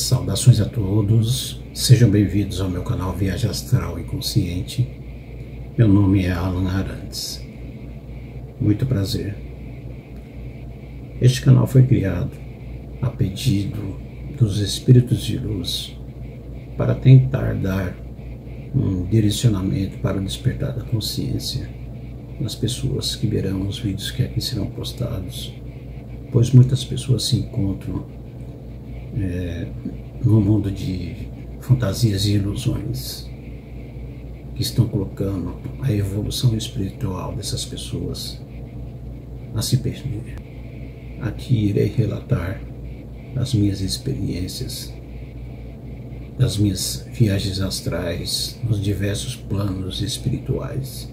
Saudações a todos, sejam bem-vindos ao meu canal Viagem Astral Inconsciente. Meu nome é Alan Arantes. Muito prazer. Este canal foi criado a pedido dos espíritos de luz para tentar dar um direcionamento para o despertar da consciência nas pessoas que verão os vídeos que aqui serão postados, pois muitas pessoas se encontram no mundo de fantasias e ilusões que estão colocando a evolução espiritual dessas pessoas a se perder. Aqui irei relatar as minhas experiências, das minhas viagens astrais nos diversos planos espirituais.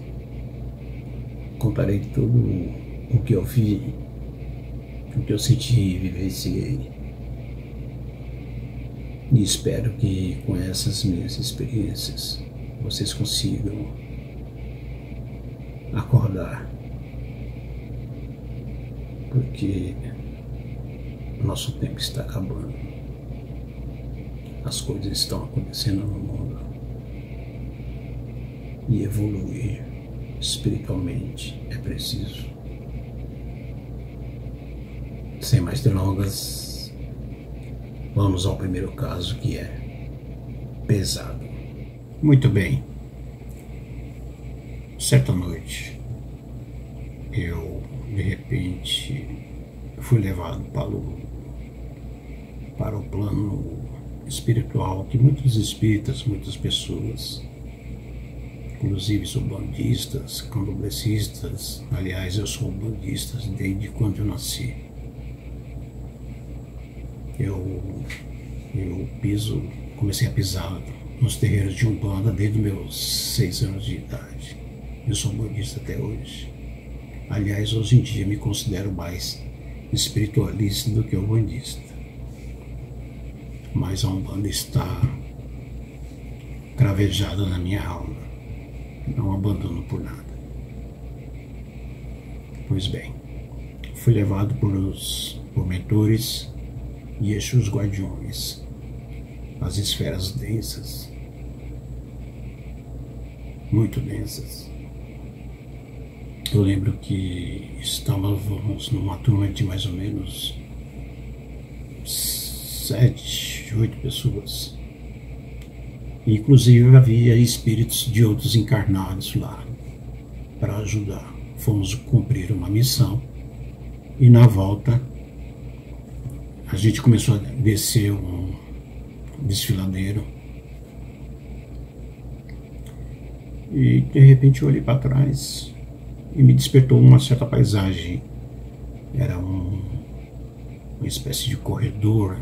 Contarei tudo o que eu vi, o que eu senti e vivenciei. E espero que com essas minhas experiências vocês consigam acordar, porque nosso tempo está acabando. As coisas estão acontecendo no mundo e evoluir espiritualmente é preciso. Sem mais delongas, vamos ao primeiro caso, que é pesado. Muito bem. Certa noite, eu de repente fui levado para o plano espiritual que muitos espíritas, muitas pessoas, inclusive umbandistas, candomblecistas, aliás, eu sou umbandista desde quando eu nasci. Eu comecei a pisar nos terreiros de Umbanda desde meus 6 anos de idade. Eu sou umbandista até hoje. Aliás, hoje em dia me considero mais espiritualista do que umbandista. Mas a Umbanda está cravejada na minha alma. Não abandono por nada. Pois bem, fui levado por mentores e Exus guardiões, as esferas densas, muito densas. Eu lembro que estávamos numa turma de mais ou menos 7, 8 pessoas. Inclusive havia espíritos de outros encarnados lá para ajudar. Fomos cumprir uma missão e na volta a gente começou a descer um desfiladeiro e de repente eu olhei para trás e me despertou uma certa paisagem. Era uma espécie de corredor,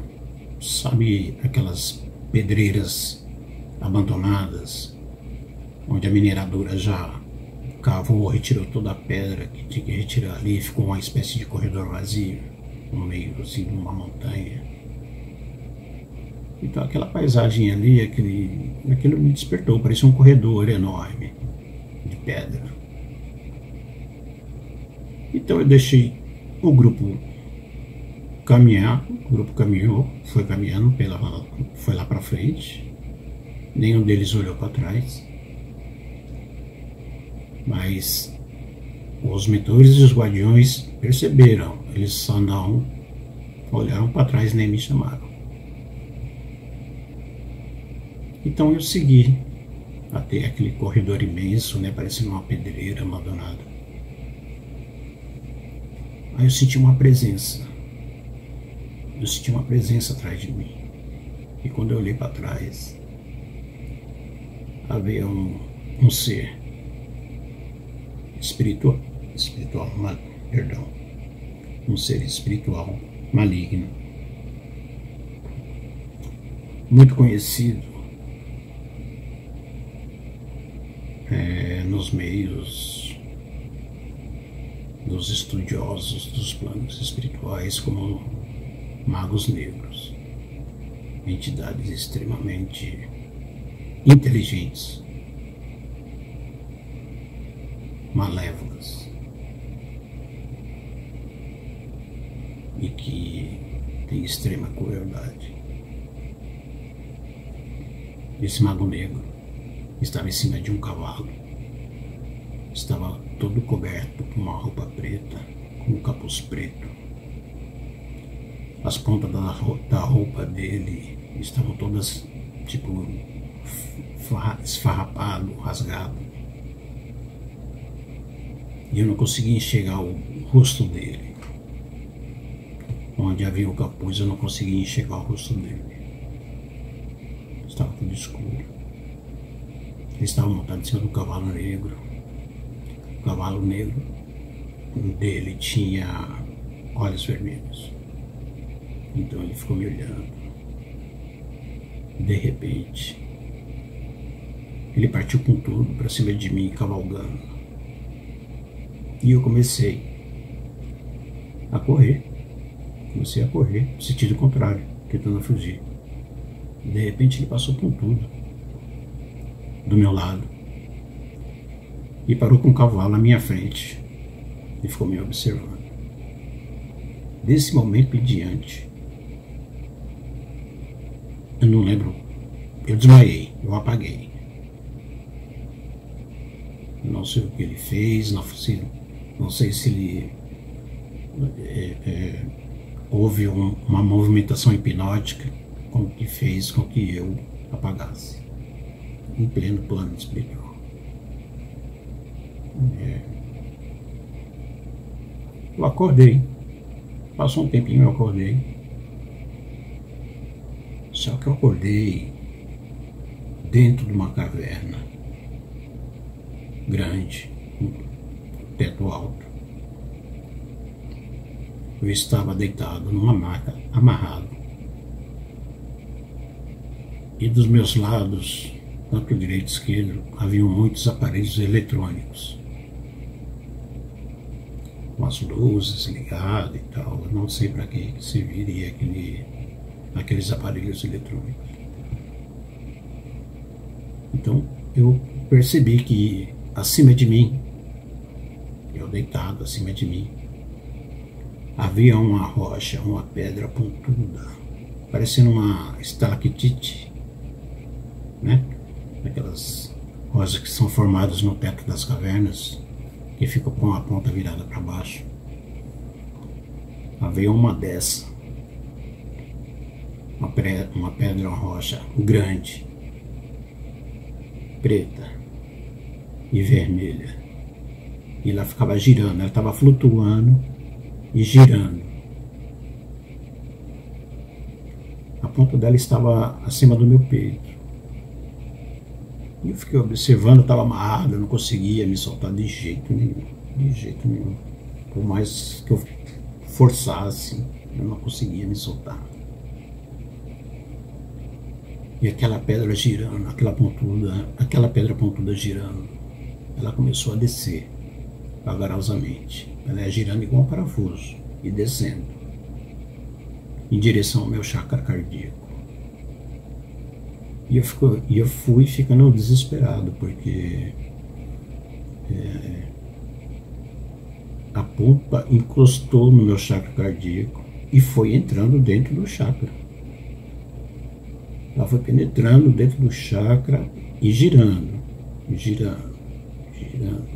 sabe, aquelas pedreiras abandonadas, onde a mineradora já cavou, retirou toda a pedra que tinha que retirar ali, e ficou uma espécie de corredor vazio, no meio assim de uma montanha. Então aquela paisagem ali, aquilo me despertou, parecia um corredor enorme de pedra. Então eu deixei o grupo caminhar, o grupo caminhou, foi caminhando, foi lá para frente, nenhum deles olhou para trás, mas os mentores e os guardiões perceberam, eles só não olharam para trás nem me chamaram. Então eu segui até aquele corredor imenso, né, parecendo uma pedreira abandonada. Aí eu senti uma presença. Eu senti uma presença atrás de mim. E quando eu olhei para trás, havia um ser espiritual, um ser espiritual maligno, muito conhecido nos meios dos estudiosos dos planos espirituais como magos negros, entidades extremamente inteligentes, malévolas e que têm extrema crueldade. Esse mago negro estava em cima de um cavalo. Estava todo coberto com uma roupa preta, com um capuz preto. As pontas da roupa dele estavam todas, tipo, esfarrapado, rasgado. E eu não conseguia enxergar o rosto dele. Onde havia o capuz, eu não conseguia enxergar o rosto dele. Estava tudo escuro. Ele estava montado em cima do cavalo negro. O cavalo negro dele tinha olhos vermelhos. Então ele ficou me olhando. De repente, ele partiu com tudo para cima de mim, cavalgando. E eu comecei a correr. Comecei a correr, no sentido contrário, tentando fugir. De repente ele passou com tudo do meu lado e parou com o cavalo na minha frente e ficou me observando. Desse momento em diante, eu não lembro, eu desmaiei, eu apaguei. Não sei o que ele fez, não sei se ele houve uma movimentação hipnótica que fez com que eu apagasse, em pleno plano espiritual. Eu acordei, passou um tempinho, eu acordei. Só que eu acordei dentro de uma caverna grande, com teto alto. Eu estava deitado numa maca, amarrado. E dos meus lados, tanto direito e esquerdo, haviam muitos aparelhos eletrônicos. Com as luzes ligadas e tal. Eu não sei para que serviria aqueles aparelhos eletrônicos. Então eu percebi que acima de mim, eu deitado acima de mim, havia uma rocha, uma pedra pontuda, parecendo uma estalactite, né? Aquelas rochas que são formadas no teto das cavernas, que ficam com a ponta virada para baixo. Havia uma dessa, uma pedra, uma rocha grande, preta e vermelha. E ela ficava girando, ela estava flutuando e girando. A ponta dela estava acima do meu peito. E eu fiquei observando, estava amarrado, eu não conseguia me soltar de jeito nenhum. De jeito nenhum. Por mais que eu forçasse, eu não conseguia me soltar. E aquela pedra girando, aquela pedra pontuda girando, ela começou a descer vagarosamente. Ela ia girando igual um parafuso e descendo em direção ao meu chakra cardíaco. E eu fui ficando desesperado, porque a pompa encostou no meu chakra cardíaco e foi entrando dentro do chakra. Ela foi penetrando dentro do chakra e girando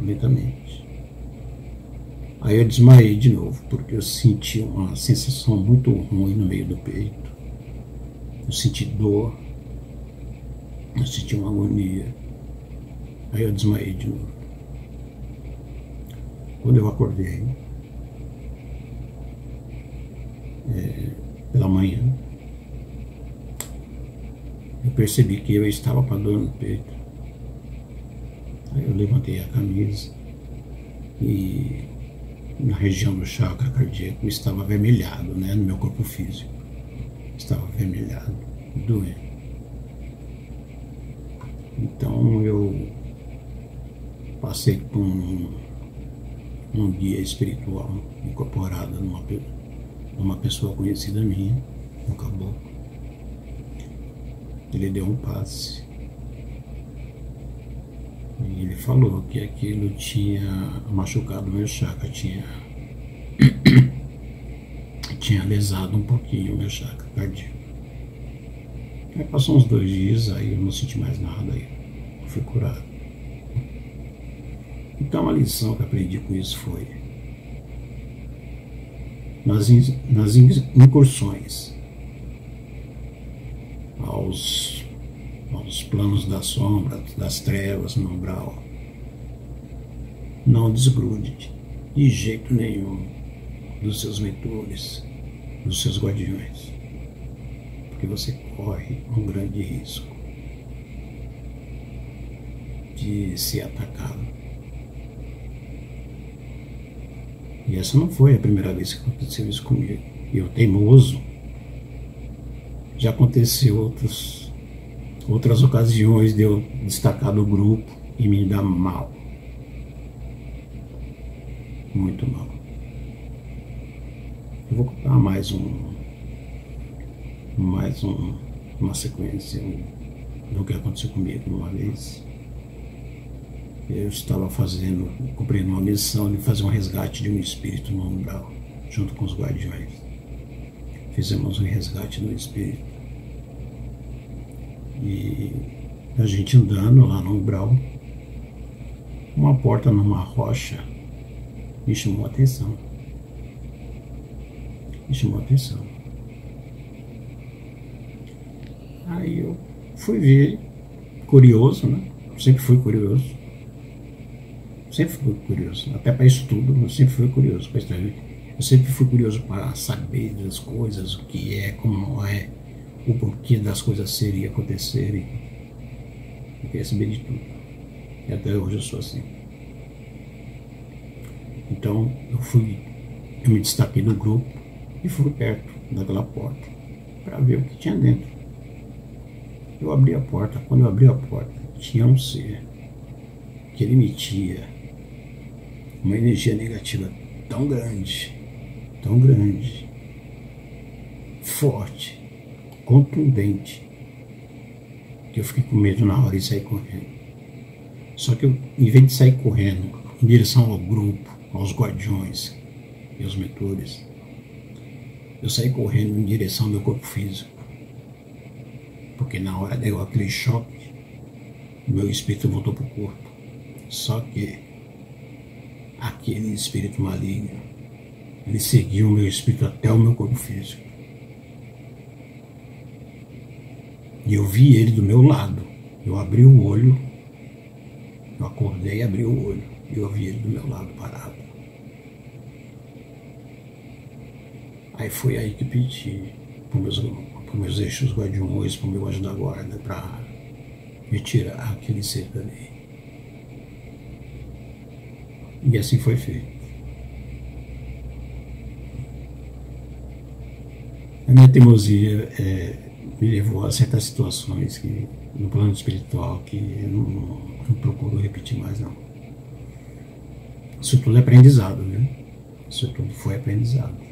lentamente. Aí eu desmaiei de novo, porque eu senti uma sensação muito ruim no meio do peito. Eu senti dor, eu senti uma agonia. Aí eu desmaiei de novo. Quando eu acordei, pela manhã, eu percebi que eu estava com a dor no peito. Aí eu levantei a camisa e na região do chakra cardíaco estava avermelhado, né, no meu corpo físico. Estava avermelhado, doendo. Então eu passei por um guia espiritual incorporado numa pessoa conhecida minha, um caboclo. Ele deu um passe e ele falou que aquilo tinha machucado meu chakra, tinha lesado um pouquinho o meu chakra cardíaco. Aí passou uns 2 dias, aí eu não senti mais nada, aí eu fui curado. Então a lição que eu aprendi com isso foi: nas incursões aos planos da sombra, das trevas, no umbral, não desgrude de jeito nenhum dos seus mentores, dos seus guardiões, porque você corre um grande risco de ser atacado. E essa não foi a primeira vez que aconteceu isso comigo. Eu, teimoso, já aconteceu outras ocasiões de eu destacar do grupo e me dar mal. Muito mal. Eu vou contar mais uma sequência do que aconteceu comigo uma vez. Eu estava cumprindo uma missão de fazer um resgate de um espírito no umbral, junto com os guardiões. Fizemos um resgate do espírito. E a gente andando lá no umbral, uma porta numa rocha me chamou a atenção. Aí eu fui ver, curioso, né? Sempre fui curioso. Até para isso tudo, eu sempre fui curioso. Eu sempre fui curioso para saber das coisas, o que é, como não é, o porquê das coisas serem e acontecerem. Eu queria saber de tudo. E até hoje eu sou assim. Então eu me destaquei do grupo e fui perto daquela porta para ver o que tinha dentro. Eu abri a porta. Quando eu abri a porta, tinha um ser que ele emitia uma energia negativa tão grande, forte, contundente, que eu fiquei com medo na hora de sair correndo. Só que eu, em vez de sair correndo em direção ao grupo, aos guardiões e aos mentores, eu saí correndo em direção ao meu corpo físico. Porque na hora deu aquele choque, meu espírito voltou para o corpo. Só que aquele espírito maligno, ele seguiu o meu espírito até o meu corpo físico. E eu vi ele do meu lado. Eu abri o olho, eu acordei e abri o olho. E eu vi ele do meu lado parado. Aí foi aí que pedi para meus eixos guardiões, para o meu anjo da guarda, para retirar aquele ser dali. E assim foi feito. A minha teimosia me levou a certas situações que, no plano espiritual, que eu não procuro repetir mais, não. Isso tudo é aprendizado, viu? Isso tudo foi aprendizado.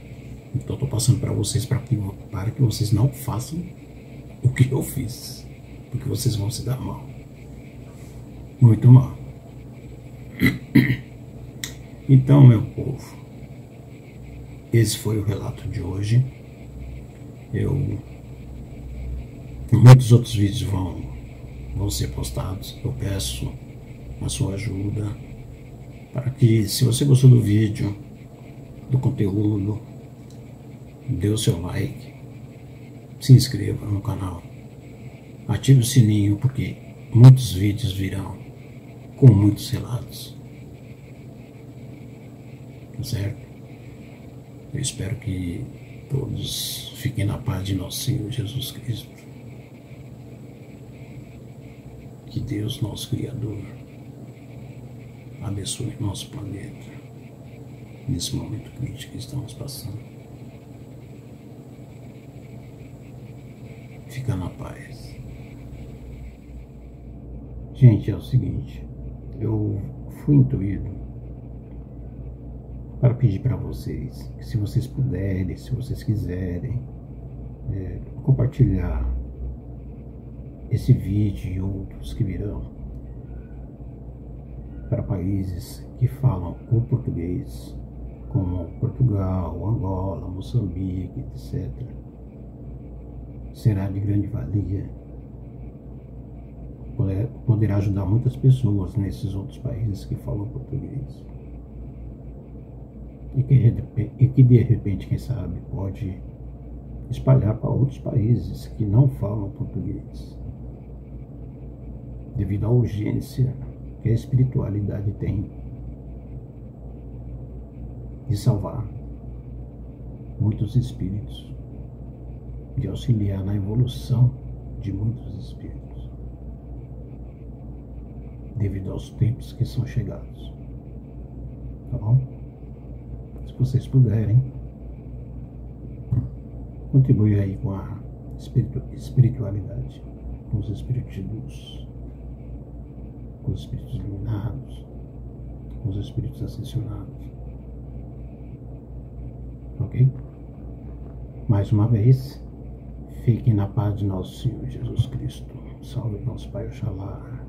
Então estou passando para vocês para que vocês não façam o que eu fiz, porque vocês vão se dar mal, muito mal. Então, meu povo, esse foi o relato de hoje. Muitos outros vídeos vão ser postados. Eu peço a sua ajuda para que, se você gostou do vídeo, do conteúdo, dê o seu like, se inscreva no canal, ative o sininho, porque muitos vídeos virão com muitos relatos. Tá certo? Eu espero que todos fiquem na paz de nosso Senhor Jesus Cristo. Que Deus, nosso Criador, abençoe nosso planeta nesse momento crítico que estamos passando. Fica na paz. Gente, é o seguinte, eu fui intuído para pedir para vocês que, se vocês puderem, se vocês quiserem, compartilhar esse vídeo e outros que virão para países que falam o português, como Portugal, Angola, Moçambique, etc. será de grande valia. Poderá ajudar muitas pessoas nesses outros países que falam português. E que de repente, quem sabe, pode espalhar para outros países que não falam português, devido à urgência que a espiritualidade tem de salvar muitos espíritos, de auxiliar na evolução de muitos espíritos, devido aos tempos que são chegados. Tá bom? Se vocês puderem, contribui aí com a espiritualidade, com os espíritos de luz, com os espíritos iluminados, com os espíritos ascensionados. Ok? Mais uma vez, fiquem na paz de nosso Senhor Jesus Cristo. Salve nosso Pai Oxalá.